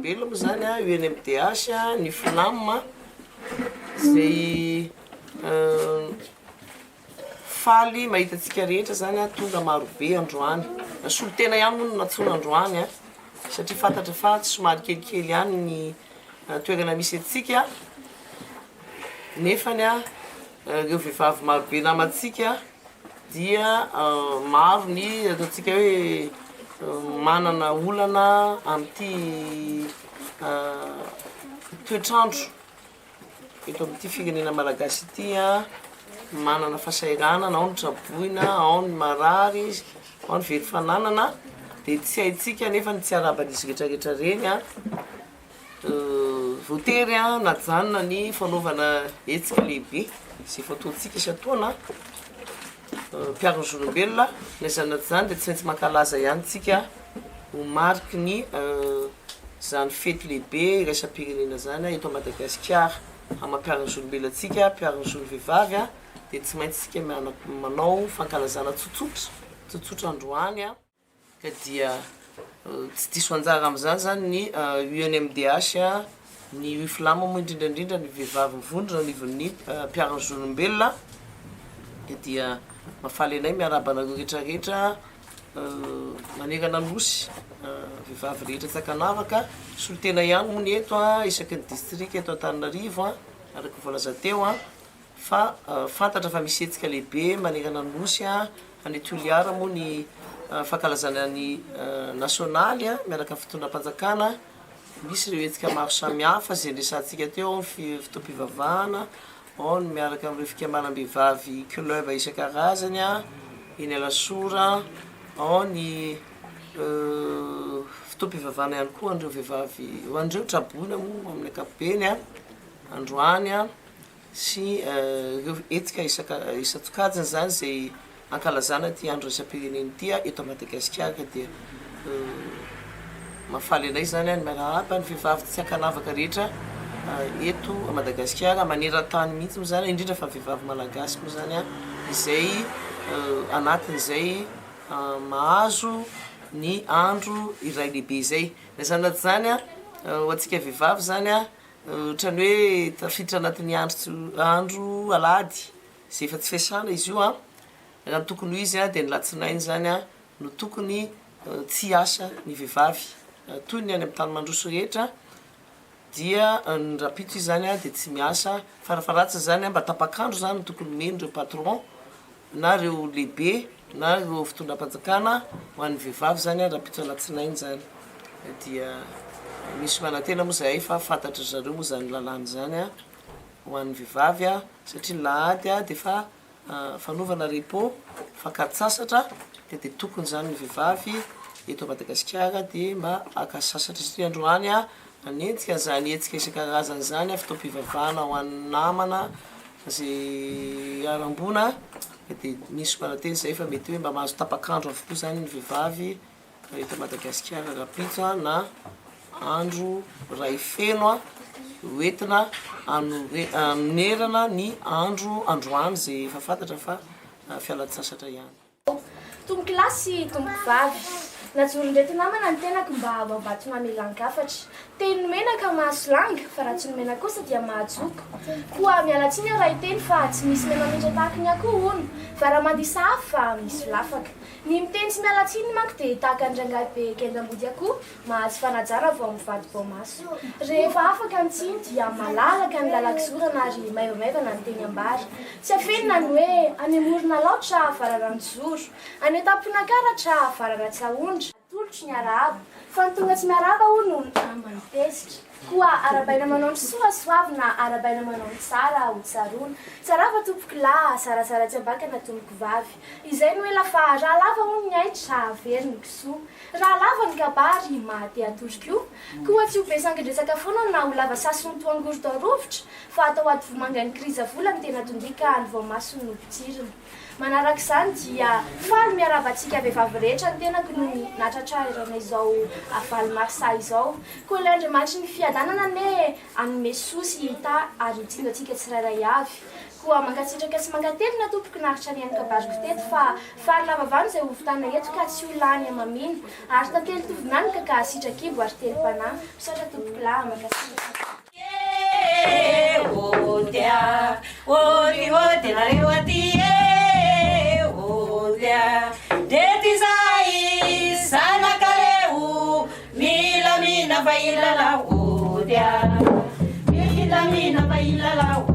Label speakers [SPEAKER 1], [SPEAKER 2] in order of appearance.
[SPEAKER 1] faharoambelona moa zany a UNMDH ny FNAM zay faly mahitatsika rehetra zany a tonga marobe androany solotena ihany moa no natsona androany a satria fantatra fa tsy somary kelikely ihany ny toerana misy atsika nefany a reo vehivavy marobe namantsika dia maro ny ataontsika hoe manana olana amin'ity toetrandro eto amin'ity firenena malagasy ity a manana fahasahiranana ao ny traboina ao ny marary ao ny very fananana dia tsy haitsika nefa ny tsy araban'izy rehetrarehetra reny a voatery a najanona ny fanaovana hetsika lehibe zay fataontsika isatoana mpiaro ny zolombelona nazany zany dia tsy maintsy mankalaza ihany tsika ho mariky ny zany fety lehibe iraisam-pirenena zany eto Madagasikara amampiaro ny zolombelona atsika mpiaro ny zolovehivavy a dia tsy maintsy tsika manao fankalazana tsotsotra androany a ka dia tsy diso anjara amin'izany zany ny UNMDH a ny UFLAM moa indrindrandrindra ny vehivavy mivondrona nivon'ny mpiaro ny zolombelona dia mafaly anay miarabanareo rehetrarehetra manerana nosy vehivavy rehetra tsakanavaka solotena ihany moa ny eto a isaky ny district eto Antananarivo a araky voalaza teo a fa fantatra fa misy hetsika lehibe manerana nosy a any Toliara moa ny fankalazana ny nasionaly a miaraka amin'ny fitondram-panjakana misy ireo hetsika maro samihafa zay resantsika teo ao ny fotoam-pivavahana ao ny miaraka amin'ireo fikamanam-behivavy club isan-karazany a eny Alasora ao ny fotoam-pivavahana ihany koa an'ireo vehivavy ho an'ireo traboina moa amin'ny ankapobeny a androany a sy ireo hetsika isan-tsokajiny zany zay ankalazana ty andro isam-pirenena ity eto Madagasikara dia mafaly anay zany a ny miarahaba ny vehivavy tsy ankanavaka rehetra eto Madagasikara maneran-tany mihitsy moa zany indrindra fa vehivavy malagasy moa zany a izay anatin'izay mahazo ny andro iray lehibe izay nazany zany a ho antsika vehivavy zany a ohatrany hoe tafiditra anatin'ny andro alady zay efa tsy fiasana izy io a raha ny tokony ho izy a dia ny latsinainy zany a no tokony tsy asa ny vehivavy toy ny any amin'ny tany mandroso rehetra dia ny rapito izy zany a dia tsy miasa farafaratsy zany a mba tapakandro zany no tokony meny reo patron na reo lehibe na reo fitondram-panjakana ho an'ny vehivavy zany a rapito alatsinainy zany dia misy manantena moa zay fa fantatra zareo moa zany lalàny zany a ho an'ny vehivavy a satria ny lahady a dia fa fanaovana repos fankatsasatra dia tokony zany ny vehivavy eto Madagasikara dia mba akasasatra satria androany a anentsika zany hetsika isan-karazany zany a fitaom-pivavahana ho an'ny namana zay arambona dia misy mananteny zay fa mety hoe mba mahazo tapakandro avokoa zany ny vehivavy eto Madagasikara rapito na andro ray feno a hoentina aminerana ny androany zay efa fantatra fa fialan-tsasatra ihany.
[SPEAKER 2] Tombo kilasy tombo vavy najoron-drety namana ny tenako mba mabato mamelan-kafatra teny menaka mahasolanga fa raha tsy nomena kosa dia mahajoko koa mialatsiny aho raha iteny fa tsy misy menamindra tahaka ny akoho hono fa raha mandisa afo fa misy lafaka ny miteny tsy mialatsiny manko dia tahaka ny rangabe kendam-body akoho mahazo fanajara vao mivady bomaso rehefa afaka ny tsiny dia malalaka ny lalakizorana ary maivamaivana ny teny ambary tsy afenina ny hoe any amorona laotra fararanon-joro any atampona-karatra farara-tsahondra tolotry ny arahaba fa ny tonga tsy miarahaba hono amanitezitra koa arabaina manao ny soasoavy na arabaina manao ny tsara ho tsaroana tsara fa tompoko lahy sarasara tsy ambakana tompoko vavy izay no hoe lafa raha lava hono ny aitra very ny kisoa raha lava ny kabary mahate atoriko koa tsy ho be sangandresaka foana na ho lava sasony toangoro tao rovitra fa atao ady vomanga ny kriza vola ny tena tondrika ny voamasony no pitirina manaraka izany dia faly miarabantsika vehivavy rehetra ny tenako no natratrarana izao avaly marsa izao koa ilay andriamanitry ny fiadanana ne anome sosy hita ary tsingatsika tsirairay avy koa mangatsitraka sy mangatelina tompoko naritra ny anykabazoko teto fa fahalavavany izay hovitana eto ka tsy olany amaminy ary tantely tovinanyka ka sitrakibo ary telo-panahy misaotra tompoko lahy mankasitraka
[SPEAKER 3] nareo aty dety zay zanakareo milamina fa ilalao milamina fa ilalao